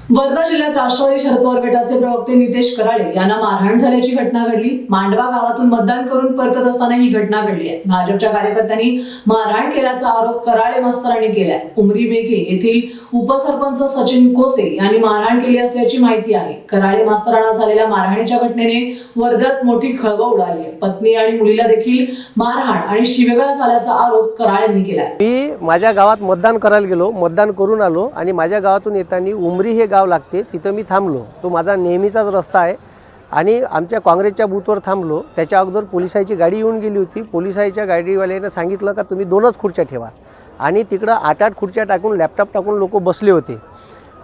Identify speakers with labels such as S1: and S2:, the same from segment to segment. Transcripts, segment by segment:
S1: वर्धा जिल्ह्यात राष्ट्रवादी शरद पवार गटाचे प्रवक्ते नितेश कराळे यांना मारहाण झाल्याची घटना घडली। मांडवा गावातून मतदान करून परतत असताना ही घटना घडली आहे। भाजपच्या कार्यकर्त्यांनी मारहाण केल्याचा आरोप कराळे मास्तरांनी केलाय। उमरी बेगे येथील उपसरपंच सचिन कोसे यांनी मारहाण केली असल्याची माहिती आहे। कराळे मास्तरांना झालेल्या मारहाणीच्या घटनेने वर्ध्यात मोठी खळबळ उडाली आहे। पत्नी आणि मुलीला देखील मारहाण आणि शिवेगाळ झाल्याचा आरोप कराळेंनी केलाय।
S2: मी माझ्या गावात मतदान करायला गेलो, मतदान करून आलो आणि माझ्या गावातून येताना उमरी हे गाव लागते, तिथं मी थांबलो। तो माझा नेहमीचाच रस्ता आहे आणि आमच्या काँग्रेसच्या बूथवर थांबलो। त्याच्या अगोदर पोलिसांची गाडी येऊन गेली होती। पोलिसांच्या गाडीवाल्याने सांगितलं का तुम्ही 2च खुर्च्या ठेवा आणि तिकडं 8-8 खुर्च्या टाकून लॅपटॉप टाकून लोक बसले होते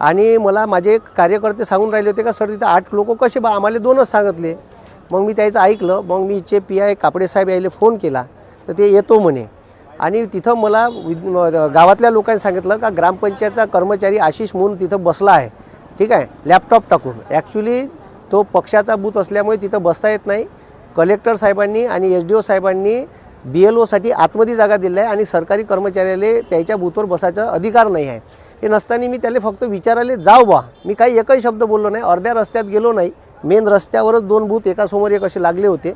S2: आणि मला माझे कार्यकर्ते सांगून राहिले होते का सर तिथं 8 लोक कसे बा, आम्हाला 2च सांगितले। मग मी त्याचं ऐकलं। मग मी इथे PI कापडे साहेब यायला फोन केला तर ते येतो म्हणे आणि तिथं मला गावातल्या लोकांनी सांगितलं का ग्रामपंचायतचा कर्मचारी आशिष म्हणून तिथं बसला आहे, ठीक आहे, लॅपटॉप टाकून। ॲक्च्युली तो पक्षाचा बूथ असल्यामुळे तिथं बसता येत नाही। कलेक्टर साहेबांनी आणि SDO साहेबांनी BLOसाठी आतमध्ये जागा दिली आहे आणि सरकारी कर्मचाऱ्याला त्याच्या बूथवर बसायचा अधिकार नाही आहे। हे नसताना मी त्याला फक्त विचारायला जाऊ बा, मी काही एकही शब्द बोललो नाही। अर्ध्या रस्त्यात गेलो नाही, मेन रस्त्यावरच 2 बूथ एकासमोर एक असे लागले होते।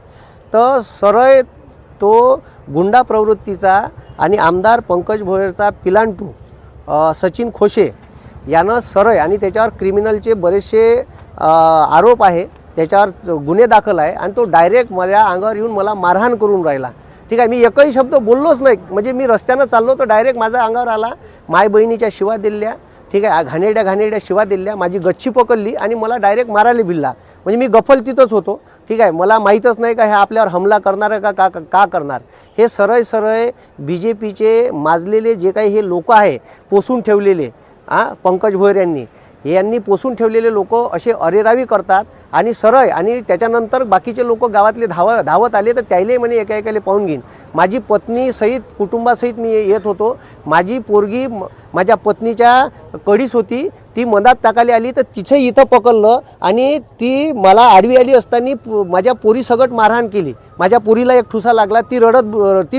S2: तर सरळ तो गुंडा प्रवृत्तीचा आणि आमदार पंकज भोयरचा पिलांटू सचिन खोसे यानं सरळ आणि त्याच्यावर क्रिमिनलचे बरेचसे आरोप आहे, त्याच्यावर गुन्हे दाखल आहे आणि तो डायरेक्ट माझ्या अंगावर येऊन मला मारहाण करून राहिला, ठीक आहे। मी एकही शब्द बोललोच नाही, म्हणजे मी रस्त्यानं चाललो तर डायरेक्ट माझ्या अंगावर आला। माय बहिणीच्या शिवा दिल्या, ठीक आहे, घाणेरड्या शिवा दिल्या, माझी गच्ची पकडली आणि मला डायरेक्ट मारायला भिडला। म्हणजे मी गफल तिथंच होतो, ठीक आहे। मला माहीतच नाही का हे आपल्यावर हमला करणार का करणार। हे सरळ BJPचे माजलेले जे काही हे लोक आहे पोसून ठेवलेले, पंकज भोयर यांनी पोसून ठेवलेले लोक असे अरेरावी करतात आणि सरळ आणि त्याच्यानंतर बाकीचे लोक गावातले धावत आले तर त्याले म्हणे एका पाहून घेईन। माझी पत्नी सहित कुटुंबासहित मी येत होतो। माझी पोरगी माझ्या पत्नीच्या कडीस होती, ती मधात टाकायला आली तर तिथे इथं पकडलं आणि ती मला आडवी आली असताना माझ्या पोरी सगट मारहाण केली। माझ्या पोरीला एक ठुसा लागला, ती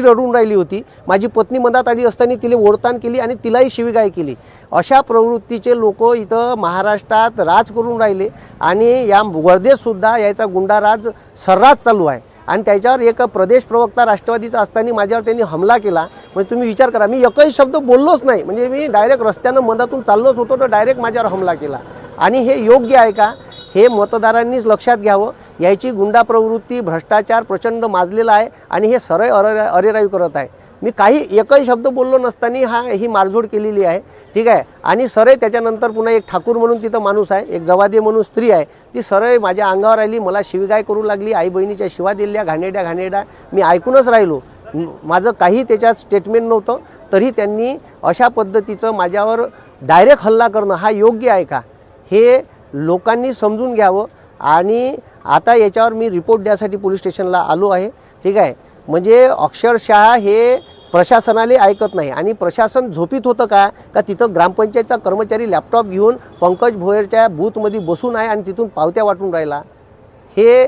S2: रडून राहिली होती। माझी पत्नी मधात आली असताना तिला ओढताण केली आणि तिलाही शिवीगाळ केली। अशा प्रवृत्तीचे लोक इथं महाराष्ट्रात राज करून राहिले आणि या वर्धेतसुद्धा याचा गुंडाराज सर्रास चालू आहे आणि त्याच्यावर एक प्रदेश प्रवक्ता राष्ट्रवादीचा असताना माझ्यावर त्यांनी हमला केला। म्हणजे तुम्ही विचार करा, मी एकही शब्द बोललोच नाही, म्हणजे मी डायरेक्ट रस्त्यानं मधातून चाललोच होतो तर डायरेक्ट माझ्यावर हमला केला। आणि हे योग्य आहे का, हे मतदारांनीच लक्षात घ्यावं। याची गुंडा प्रवृत्ती भ्रष्टाचार प्रचंड माजलेला आहे आणि हे सरळ अरेरावी करत आहे। मी एकही शब्द बोललो नसताना ही मारझोड केलेली आहे, ठीक आहे। आणि सरळ त्याच्यानंतर पुन्हा एक ठाकूर म्हणून तिथं माणूस आहे, एक जवादे म्हणून स्त्री आहे, ती सरळ माझ्या अंगावर आली, मला शिवीगाळ करू लागली, आई बहिणीच्या शिवा दिल्या घाणेरड्या। मी ऐकूनच राहिलो, माझं काही त्याच्यात स्टेटमेंट नव्हतं, तरी त्यांनी अशा पद्धतीचं माझ्यावर डायरेक्ट हल्ला करणं हा योग्य आहे का, हे लोकांनी समजून घ्यावं। आणि आता याच्यावर मी रिपोर्ट द्यासाठी पोलीस स्टेशनला आलो आहे, ठीक आहे। म्हणजे अक्षरशः हे प्रशासनाला ऐकत नाही आणि प्रशासन झोपीत होतं का तिथं ग्रामपंचायतचा कर्मचारी लॅपटॉप घेऊन पंकज भोयरच्या बूथमध्ये बसून आहे आणि तिथून पावत्या वाटून राहिला, हे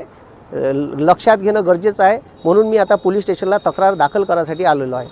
S2: लक्षात घेणं गरजेचं आहे। म्हणून मी आता पोलीस स्टेशनला तक्रार दाखल करायसाठी आलेलो आहे।